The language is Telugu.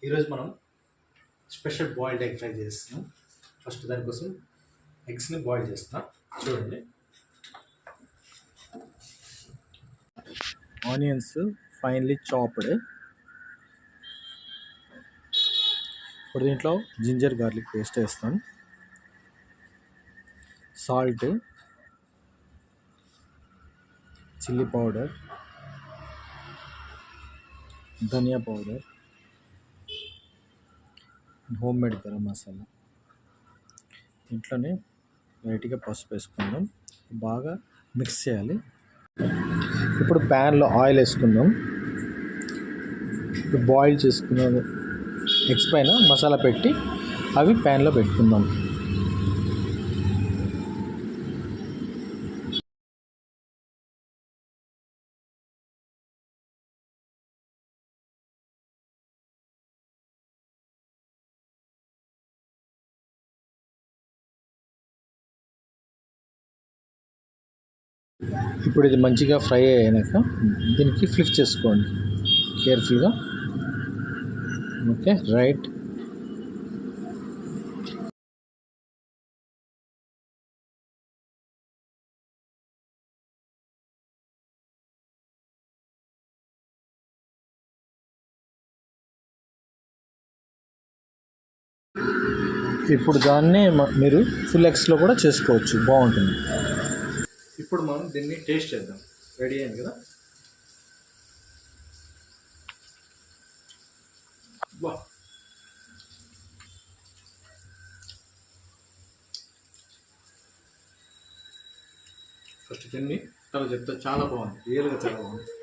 ఈరోజు మనం స్పెషల్ బాయిల్డ్ ఎగ్ ఫ్రై చేస్తున్నాం. ఫస్ట్ దానికోసం ఎగ్స్ని బాయిల్ చేస్తున్నాం. చూడండి, ఆనియన్స్ ఫైన్లీ చాప్డ్. ఇప్పుడు దీంట్లో జింజర్ గార్లిక్ పేస్ట్ వేస్తాం, సాల్ట్, చిల్లీ పౌడర్, ధనియా powder, home made garam masala. ఇంట్లోనే లైట్గా పసుపు వేసుకుందాం, బాగా మిక్స్ చేయాలి. ఇప్పుడు ప్యాన్లో ఆయిల్ వేసుకుందాం. బాయిల్ చేసుకున్న ఎగ్స్ పైన మసాలా పెట్టి అవి ప్యాన్లో పెట్టుకుందాం. ఇప్పుడు ఇది మంచిగా ఫ్రై అయ్యాక దీనికి ఫ్లిప్ చేసుకోండి కేర్ఫుల్గా. Okay, right. ఇప్పుడు దాన్ని మీరు ఫుల్ ఎగ్స్లో కూడా చేసుకోవచ్చు, బాగుంటుంది. ఇప్పుడు మనం దీన్ని టేస్ట్ చేద్దాం. రెడీ అయింది కదా. వా, ఫస్ట్ తిని తర్వాత చెప్తా. చాలా బాగుంది, రియల్గా చాలా బాగుంది.